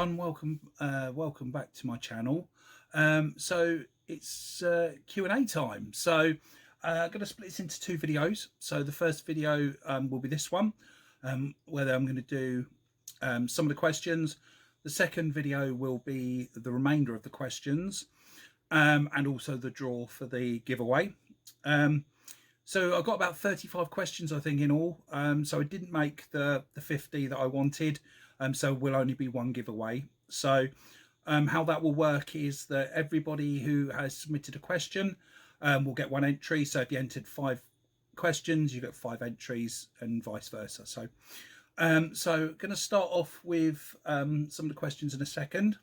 everyone, welcome back to my channel. So it's Q&A time. So I'm going to split this into two videos. So the first video will be this one, where I'm going to do some of the questions. The second video will be the remainder of the questions, and also the draw for the giveaway. So I got about 35 questions, I think, in all. So I didn't make the 50 that I wanted. So will only be one giveaway. So how that will work is that everybody who has submitted a question will get one entry. So if you entered 5 questions, you get 5 entries, and vice versa. So going to start off with some of the questions in a second.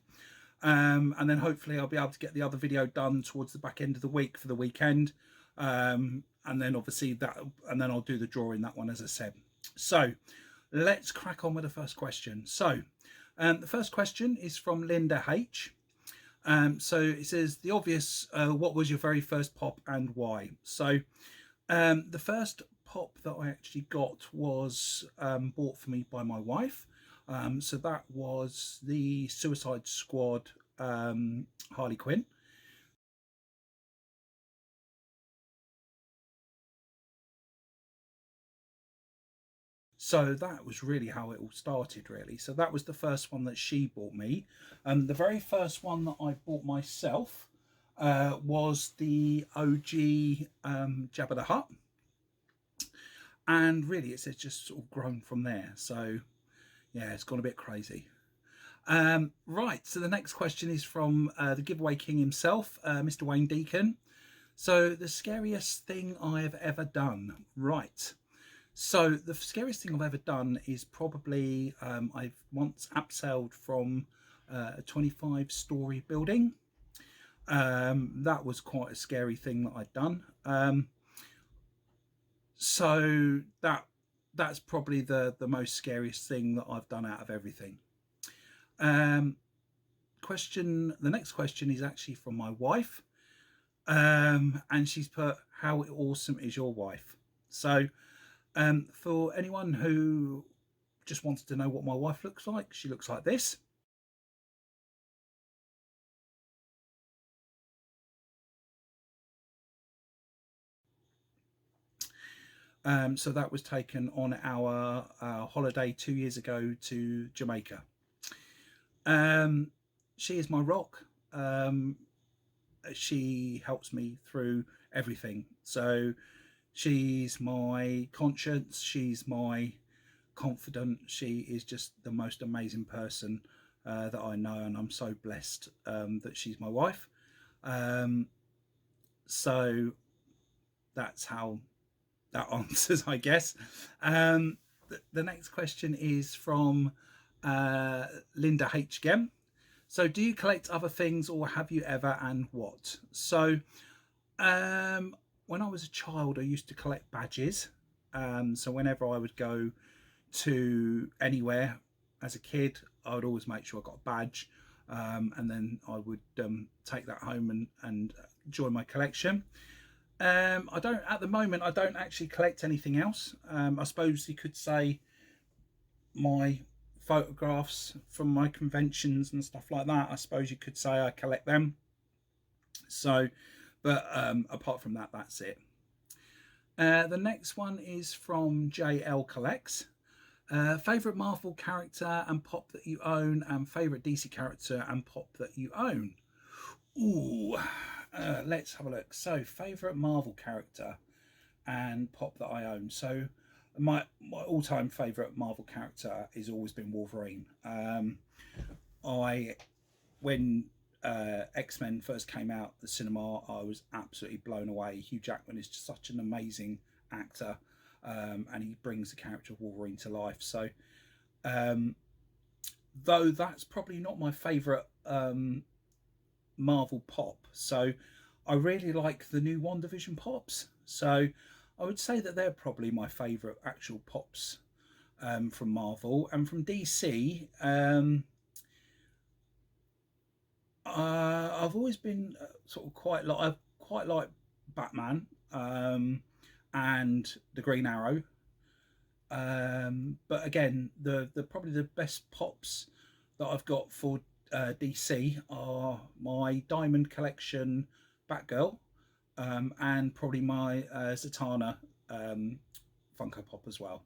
And then hopefully I'll be able to get the other video done towards the back end of the week for the weekend. And then obviously and then I'll do the draw in that one, as I said. So let's crack on with the first question. So the first question is from Linda H. So it says, the obvious, what was your very first pop and why? So the first pop that I actually got was bought for me by my wife. So that was the Suicide Squad Harley Quinn. So that was really how it all started, really. So that was the first one that she bought me. The very first one that I bought myself was the OG Jabba the Hutt. And really, it's just sort of grown from there. So yeah, it's gone a bit crazy. Right, so the next question is from the giveaway king himself, Mr. Wayne Deacon. So the scariest thing I've ever done. Right. So the scariest thing I've ever done is probably I've once abseiled from a 25-story building. That was quite a scary thing that I'd done. So that's probably the most scariest thing that I've done out of everything. The next question is actually from my wife, and she's put, how awesome is your wife? So for anyone who just wanted to know what my wife looks like, she looks like this. So that was taken on our holiday 2 years ago to Jamaica. She is my rock. She helps me through everything. So she's my conscience, she's my confidant, she is just the most amazing person that I know, and I'm so blessed that she's my wife. So that's how that answers, I guess. The next question is from Linda H. Gem. So do you collect other things, or have you ever, and what? So when I was a child, I used to collect badges. So whenever I would go to anywhere as a kid, I would always make sure I got a badge, and then I would take that home and join my collection. I don't, at the moment, I don't actually collect anything else. I suppose you could say my photographs from my conventions and stuff like that, I suppose you could say I collect them. So, but apart from that, that's it. The next one is from JL Collects. Favorite Marvel character and pop that you own, and favorite DC character and pop that you own. Ooh, let's have a look. So favorite Marvel character and pop that I own. So my all-time favorite Marvel character has always been Wolverine. When X-Men first came out the cinema, I was absolutely blown away. Hugh Jackman is just such an amazing actor, and he brings the character of Wolverine to life. So though that's probably not my favorite Marvel pop, so I really like the new WandaVision pops. So I would say that they're probably my favorite actual pops from Marvel. And from DC, I've always been sort of quite like Batman and the Green Arrow. But again, the probably the best pops that I've got for DC are my Diamond Collection Batgirl, and probably my Zatanna Funko Pop as well.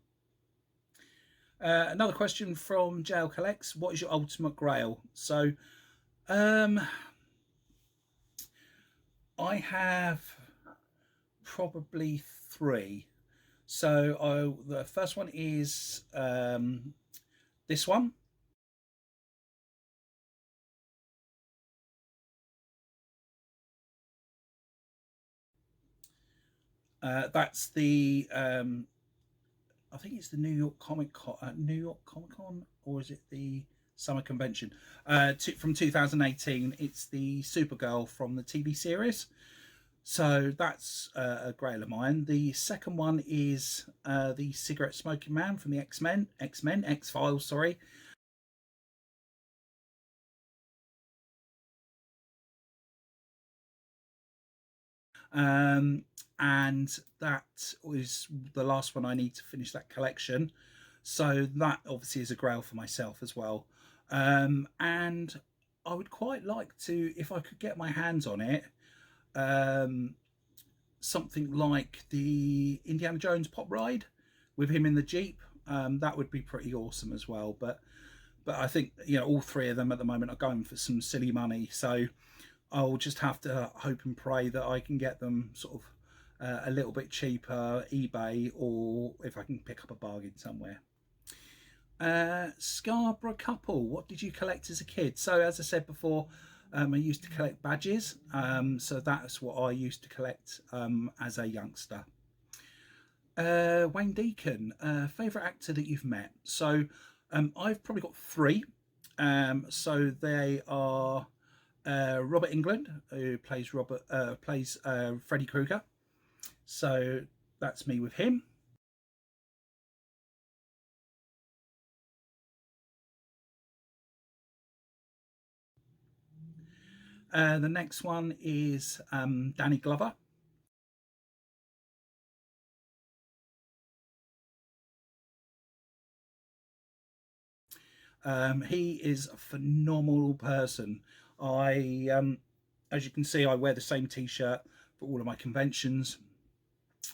Another question from Jail Collects: what is your ultimate Grail? So, um, I have probably three. So, the first one is this one. That's the I think it's the New York Comic Con, or is it the Summer Convention from 2018? It's the Supergirl from the TV series. So that's a grail of mine. The second one is the cigarette smoking man from the X Files. Sorry. Um, and that is the last one I need to finish that collection. So that obviously is a grail for myself as well. And I would quite like to, if I could get my hands on it, um, something like the Indiana Jones pop ride with him in the Jeep. That would be pretty awesome as well. But I think, all three of them at the moment are going for some silly money. So I'll just have to hope and pray that I can get them sort of a little bit cheaper, eBay, or if I can pick up a bargain somewhere. Scarborough couple, what did you collect as a kid? So as I said before, I used to collect badges. So that's what I used to collect as a youngster. Wayne Deacon, favourite actor that you've met? So I've probably got three. So they are Robert England, who plays Freddy Krueger. So that's me with him. The next one is Danny Glover. He is a phenomenal person. As you can see, I wear the same T-shirt for all of my conventions,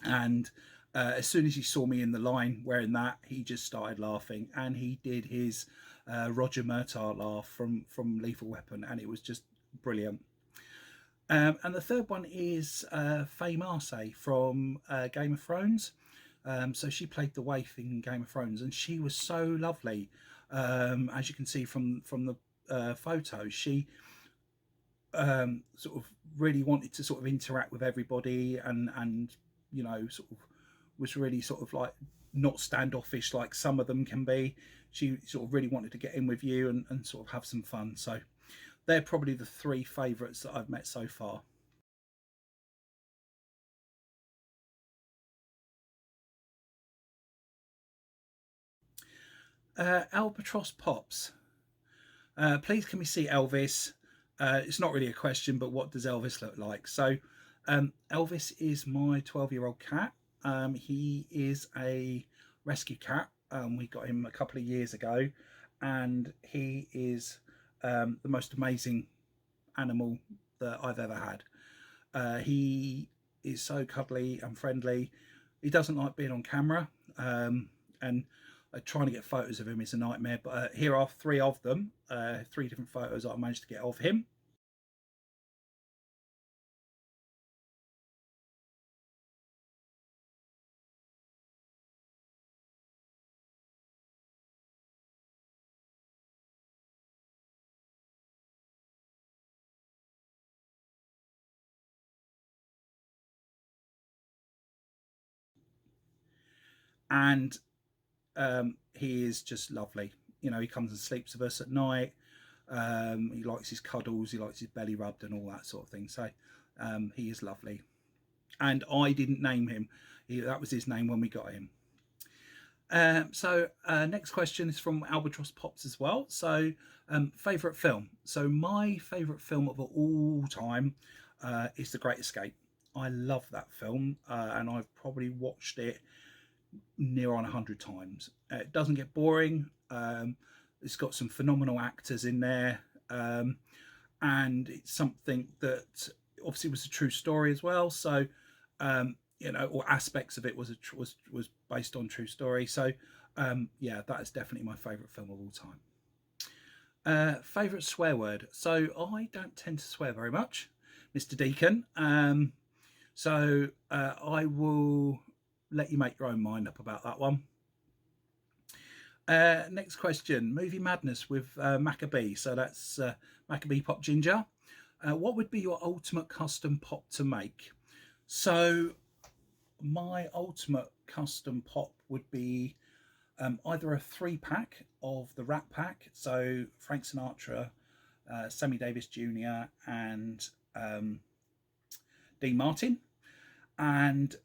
and as soon as he saw me in the line wearing that, he just started laughing, and he did his Roger Murtaugh laugh from Lethal Weapon, and it was just brilliant. And the third one is Faye Marsay from Game of Thrones. So she played the waif in Game of Thrones, and she was so lovely. As you can see from the photo, she sort of really wanted to sort of interact with everybody, and sort of was really sort of like not standoffish like some of them can be. She sort of really wanted to get in with you and sort of have some fun. So they're probably the three favourites that I've met so far. Albatross Pops. Please, can we see Elvis? It's not really a question, but what does Elvis look like? So, Elvis is my 12-year-old cat. He is a rescue cat. We got him a couple of years ago, and he is the most amazing animal that I've ever had. He is so cuddly and friendly. He doesn't like being on camera, and trying to get photos of him is a nightmare. But here are three of them, three different photos that I managed to get of him. And he is just lovely. He comes and sleeps with us at night. He likes his cuddles, he likes his belly rubbed and all that sort of thing. So he is lovely. And I didn't name him. That was his name when we got him. So next question is from Albatross Pops as well. So favorite film. So my favorite film of all time is The Great Escape. I love that film, and I've probably watched it near on 100 times. It doesn't get boring. It's got some phenomenal actors in there, and it's something that obviously was a true story as well. So, you know, or aspects of it was based on true story. So, yeah, that is definitely my favourite film of all time. Favourite swear word. So I don't tend to swear very much, Mr. Deacon. So I will let you make your own mind up about that one. Next question. Movie Madness with Maccabee. So that's Maccabee Pop Ginger. What would be your ultimate custom pop to make? So my ultimate custom pop would be either a 3-pack of the Rat Pack, so Frank Sinatra, Sammy Davis Jr., and Dean Martin, and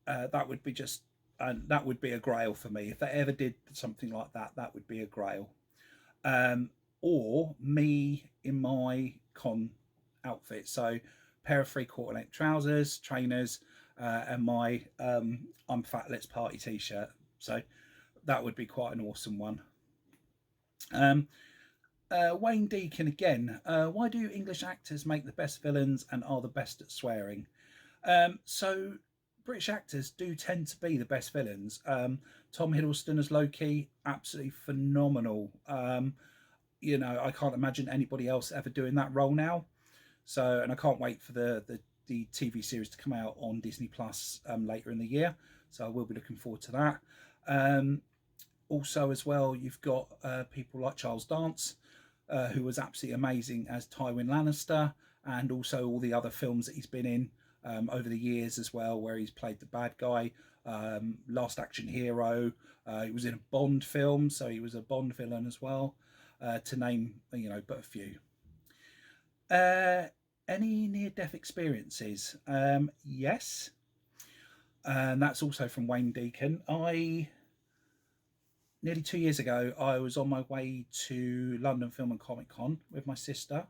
that would be just, and that would be a Grail for me. If they ever did something like that, that would be a Grail. Or me in my con outfit, so pair of 3/4 length trousers, trainers, and my I'm Fat Let's Party t-shirt. So that would be quite an awesome one. Wayne Deacon again. Why do English actors make the best villains and are the best at swearing? So British actors do tend to be the best villains. Tom Hiddleston as Loki, absolutely phenomenal. You know, I can't imagine anybody else ever doing that role now. So, and I can't wait for the TV series to come out on Disney Plus later in the year. So I will be looking forward to that. Also, as well, you've got people like Charles Dance, who was absolutely amazing as Tywin Lannister, and also all the other films that he's been in over the years as well, where he's played the bad guy. Last Action Hero. He was in a Bond film, so he was a Bond villain as well, to name, you know, but a few. Any near-death experiences? Yes. And that's also from Wayne Deacon. Nearly 2 years ago, I was on my way to London Film and Comic Con with my sister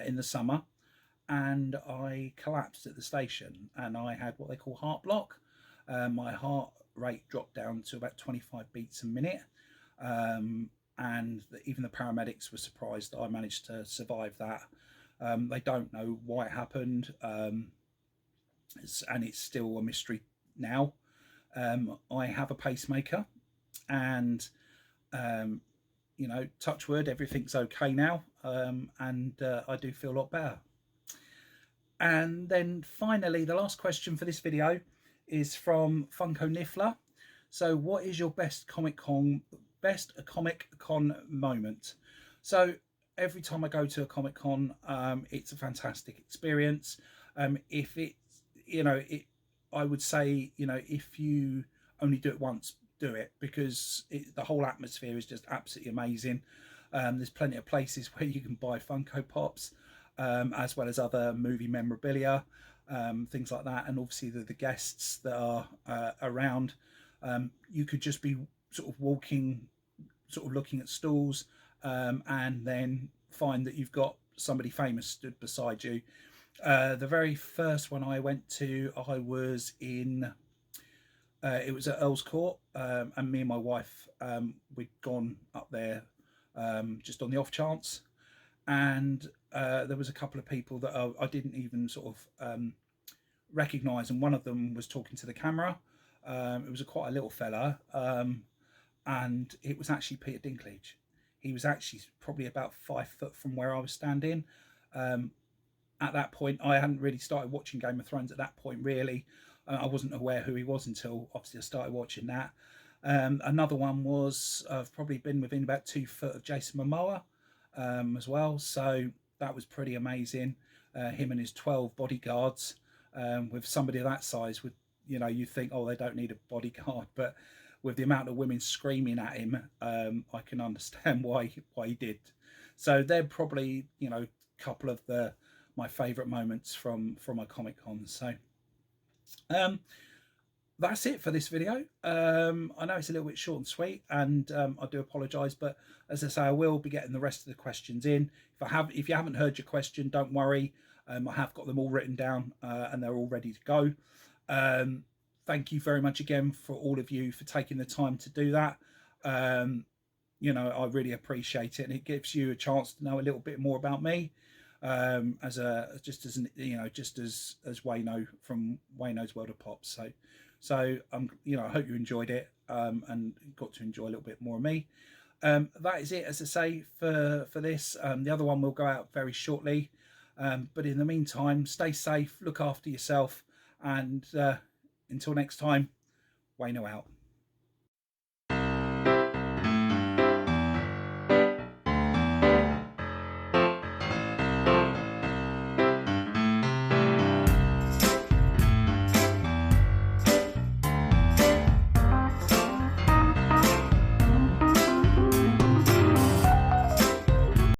in the summer, and I collapsed at the station, and I had what they call heart block. My heart rate dropped down to about 25 beats a minute, and even the paramedics were surprised that I managed to survive that. They don't know why it happened, and it's still a mystery now. I have a pacemaker, and you know, touch wood, everything's okay now, and I do feel a lot better. And then finally, the last question for this video is from Funko Niffler. So, what is your best Comic Con moment? So, every time I go to a Comic Con, it's a fantastic experience. If it, you know, I would say, you know, if you only do it once, do it, because the whole atmosphere is just absolutely amazing. There's plenty of places where you can buy Funko Pops, as well as other movie memorabilia, things like that, and obviously the guests that are around. You could just be sort of walking, sort of looking at stalls, and then find that you've got somebody famous stood beside you. The very first one I went to, I was in, it was at Earl's Court, and me and my wife, we'd gone up there just on the off chance, and there was a couple of people that I didn't even sort of recognise, and one of them was talking to the camera. It was quite a little fella, and it was actually Peter Dinklage. He was actually probably about 5 foot from where I was standing. At that point, I hadn't really started watching Game of Thrones at that point, really. I wasn't aware who he was until obviously I started watching that. Another one was, I've probably been within about 2 foot of Jason Momoa as well. So that was pretty amazing. Him and his 12 bodyguards, with somebody that size, with, you know, you think, oh, they don't need a bodyguard, but with the amount of women screaming at him, I can understand why he did. So they're probably, you know, a couple of my favourite moments from a Comic Con. So that's it for this video. I know it's a little bit short and sweet, and I do apologise, but as I say, I will be getting the rest of the questions in. If you haven't heard your question, don't worry. I have got them all written down, and they're all ready to go. Thank you very much again for all of you for taking the time to do that. you know, I really appreciate it, and it gives you a chance to know a little bit more about me, as a just as an, you know, just as Wayno from Wayno's World of Pop. So you know, I hope you enjoyed it, and got to enjoy a little bit more of me. That is it, as I say, for this. The other one will go out very shortly, but in the meantime, stay safe, look after yourself, and until next time, Wayno out.